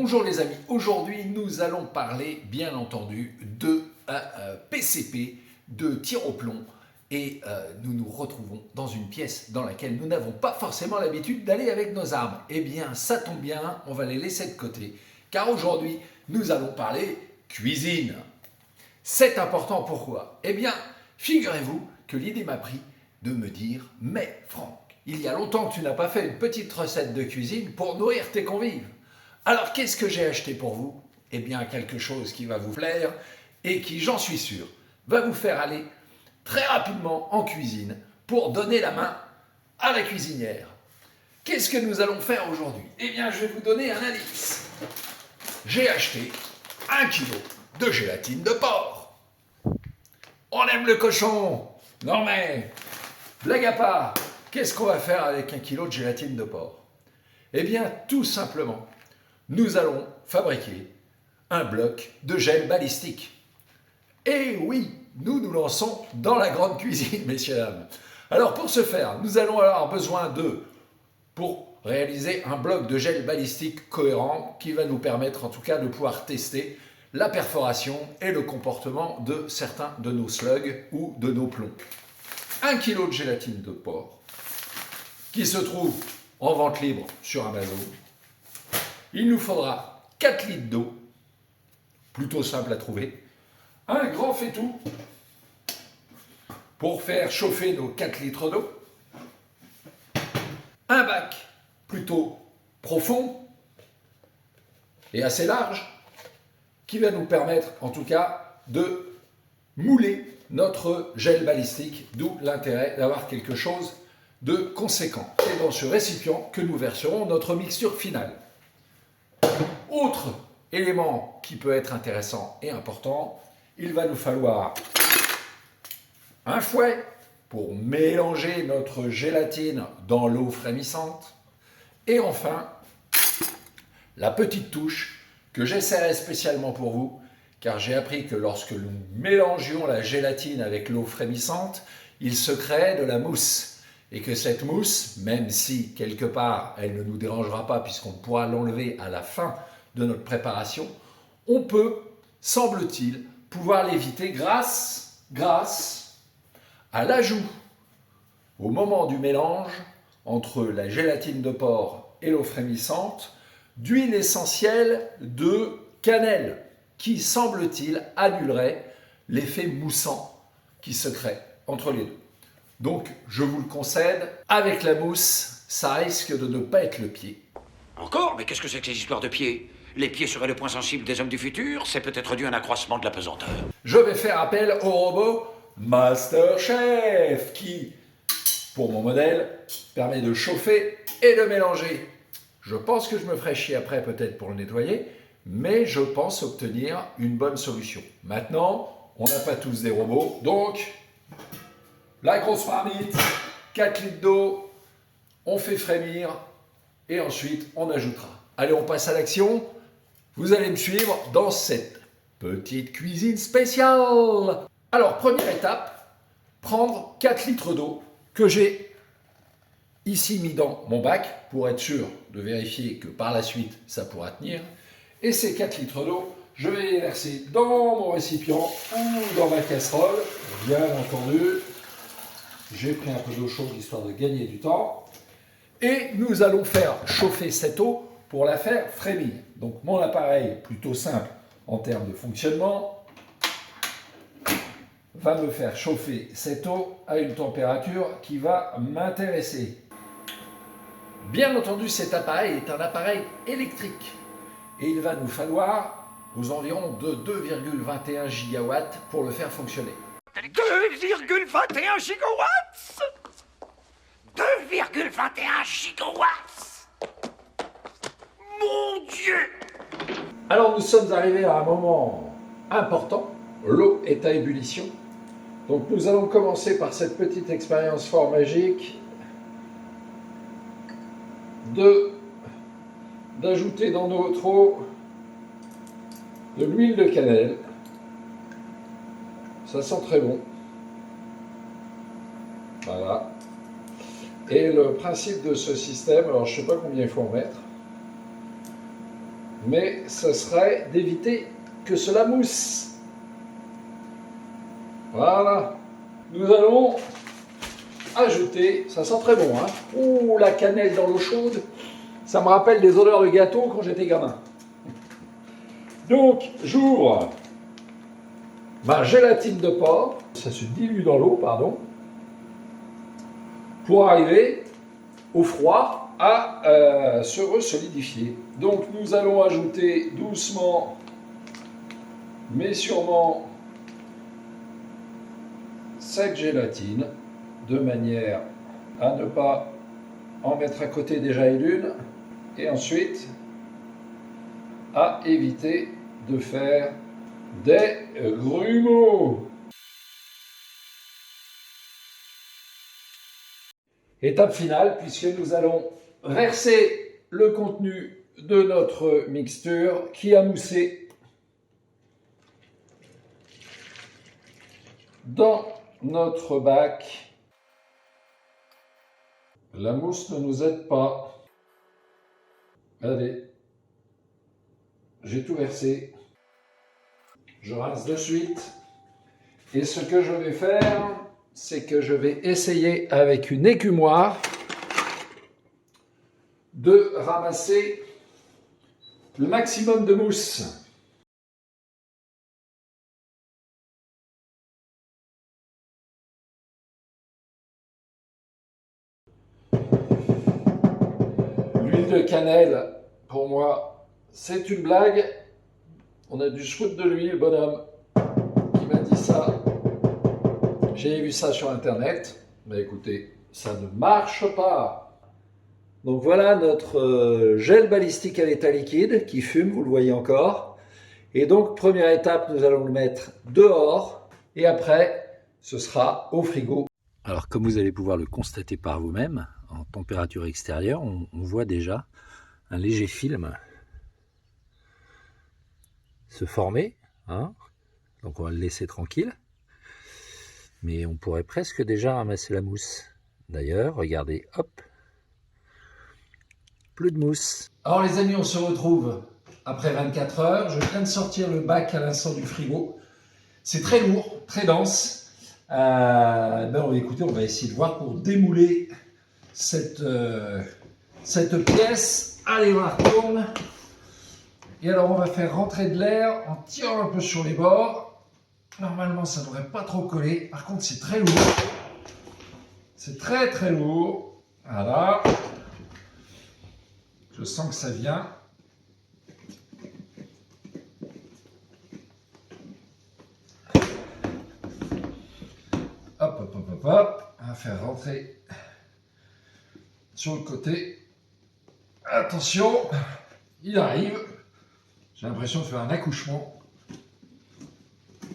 Bonjour les amis, aujourd'hui nous allons parler bien entendu de PCP, de tir au plomb et nous nous retrouvons dans une pièce dans laquelle nous n'avons pas forcément l'habitude d'aller avec nos armes. Eh bien ça tombe bien, on va les laisser de côté car aujourd'hui nous allons parler cuisine. C'est important, pourquoi? Eh bien figurez-vous que l'idée m'a pris de me dire « Mais Franck, il y a longtemps que tu n'as pas fait une petite recette de cuisine pour nourrir tes convives. Alors qu'est-ce que j'ai acheté pour vous? Eh bien quelque chose qui va vous plaire et qui, j'en suis sûr, va vous faire aller très rapidement en cuisine pour donner la main à la cuisinière. Qu'est-ce que nous allons faire aujourd'hui? Eh bien je vais vous donner un indice. J'ai acheté 1 kg de gélatine de porc. On aime le cochon. Non mais, blague à part, qu'est-ce qu'on va faire avec 1 kg de gélatine de porc? Eh bien tout simplement, nous allons fabriquer un bloc de gel balistique. Et oui, nous nous lançons dans la grande cuisine, messieurs dames. Alors pour ce faire, nous allons avoir besoin pour réaliser un bloc de gel balistique cohérent qui va nous permettre en tout cas de pouvoir tester la perforation et le comportement de certains de nos slugs ou de nos plombs. 1 kg de gélatine de porc qui se trouve en vente libre sur Amazon. Il nous faudra 4 litres d'eau, plutôt simple à trouver, un grand faitout pour faire chauffer nos 4 litres d'eau, un bac plutôt profond et assez large qui va nous permettre en tout cas de mouler notre gel balistique, d'où l'intérêt d'avoir quelque chose de conséquent. C'est dans ce récipient que nous verserons notre mixture finale. Autre élément qui peut être intéressant et important, il va nous falloir un fouet pour mélanger notre gélatine dans l'eau frémissante. Et enfin, la petite touche que j'essaierai spécialement pour vous, car j'ai appris que lorsque nous mélangions la gélatine avec l'eau frémissante, il se crée de la mousse. Et que cette mousse, même si quelque part elle ne nous dérangera pas puisqu'on pourra l'enlever à la fin de notre préparation, on peut, semble-t-il, pouvoir l'éviter grâce à l'ajout, au moment du mélange, entre la gélatine de porc et l'eau frémissante, d'huile essentielle de cannelle, qui, semble-t-il, annulerait l'effet moussant qui se crée entre les deux. Donc, je vous le concède, avec la mousse, ça risque de ne pas être le pied. Encore? Mais qu'est-ce que c'est que ces histoires de pieds? Les pieds seraient le point sensible des hommes du futur? C'est peut-être dû à un accroissement de la pesanteur. Je vais faire appel au robot MasterChef qui, pour mon modèle, permet de chauffer et de mélanger. Je pense que je me ferai chier après peut-être pour le nettoyer, mais je pense obtenir une bonne solution. Maintenant, on n'a pas tous des robots, donc la grosse marmite, 4 litres d'eau, on fait frémir et ensuite on ajoutera. Allez, on passe à l'action. Vous allez me suivre dans cette petite cuisine spéciale. Alors, première étape, prendre 4 litres d'eau que j'ai ici mis dans mon bac pour être sûr de vérifier que par la suite ça pourra tenir. Et ces 4 litres d'eau, je vais les verser dans mon récipient ou dans ma casserole, bien entendu. J'ai pris un peu d'eau chaude histoire de gagner du temps. Et nous allons faire chauffer cette eau pour la faire frémir. Donc mon appareil, plutôt simple en termes de fonctionnement, va me faire chauffer cette eau à une température qui va m'intéresser. Bien entendu, cet appareil est un appareil électrique. Et il va nous falloir aux environs de 2,21 gigawatts pour le faire fonctionner. 2,21 gigawatts 2,21 gigawatts Mon Dieu! Alors nous sommes arrivés à un moment important, l'eau est à ébullition. Donc nous allons commencer par cette petite expérience fort magique d'ajouter dans notre eau de l'huile de cannelle. Ça sent très bon. Voilà. Et le principe de ce système, alors je ne sais pas combien il faut en mettre. mais ce serait d'éviter que cela mousse. Voilà. Nous allons ajouter, ça sent très bon, hein. Ouh, la cannelle dans l'eau chaude, ça me rappelle des odeurs de gâteau quand j'étais gamin. Donc, j'ouvre ma gélatine de porc, ça se dilue dans l'eau, pardon, pour arriver au froid à se resolidifier. Donc, nous allons ajouter doucement, mais sûrement, cette gélatine, de manière à ne pas en mettre à côté déjà une, et ensuite à éviter de faire des grumeaux. Étape finale, puisque nous allons verser le contenu de notre mixture qui a moussé dans notre bac. La mousse ne nous aide pas. Allez, j'ai tout versé. Je rince de suite. Et ce que je vais faire, c'est que je vais essayer avec une écumoire de ramasser le maximum de mousse. L'huile de cannelle, pour moi, c'est une blague. On a dû se foutre de lui, le bonhomme qui m'a dit ça. J'ai vu ça sur internet. Mais écoutez, ça ne marche pas. Donc voilà notre gel balistique à l'état liquide qui fume, vous le voyez encore. Et donc, première étape, nous allons le mettre dehors. Et après, ce sera au frigo. Alors, comme vous allez pouvoir le constater par vous-même, en température extérieure, on voit déjà un léger film se former, hein. Donc on va le laisser tranquille, mais on pourrait presque déjà ramasser la mousse. D'ailleurs, regardez, hop, plus de mousse. Alors les amis, on se retrouve après 24 heures. Je viens de sortir le bac à l'instant du frigo. C'est très lourd, très dense. Écoutez, on va essayer de voir pour démouler cette pièce. Allez, on la retourne. Et alors, on va faire rentrer de l'air en tirant un peu sur les bords. Normalement, ça ne devrait pas trop coller. Par contre, c'est très lourd. C'est très, très lourd. Voilà. Je sens que ça vient. Hop, hop, hop, hop, hop. On va faire rentrer sur le côté. Attention, il arrive. J'ai l'impression de faire un accouchement.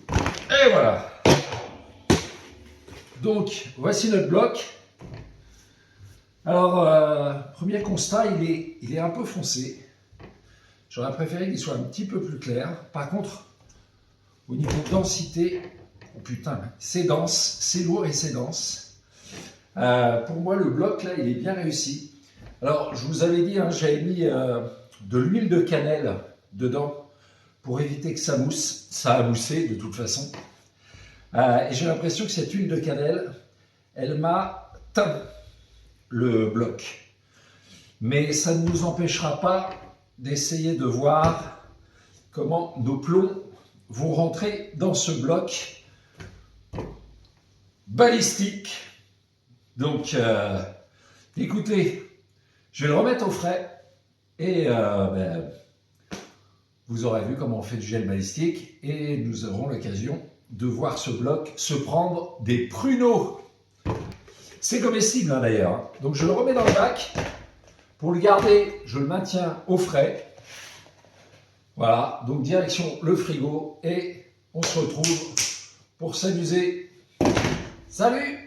Et voilà. Donc, voici notre bloc. Alors, premier constat, il est un peu foncé. J'aurais préféré qu'il soit un petit peu plus clair. Par contre, au niveau de densité, oh putain, c'est dense, c'est lourd et c'est dense. Pour moi, le bloc, là, il est bien réussi. Alors, je vous avais dit, hein, j'avais mis de l'huile de cannelle dedans pour éviter que ça mousse. Ça a moussé de toute façon. Et j'ai l'impression que cette huile de cannelle, elle m'a teint le bloc. Mais ça ne nous empêchera pas d'essayer de voir comment nos plombs vont rentrer dans ce bloc balistique. Donc, écoutez, je vais le remettre au frais et vous aurez vu comment on fait du gel balistique et nous aurons l'occasion de voir ce bloc se prendre des pruneaux. C'est comestible hein, d'ailleurs. Donc je le remets dans le bac. Pour le garder, je le maintiens au frais. Voilà, donc direction le frigo et on se retrouve pour s'amuser. Salut!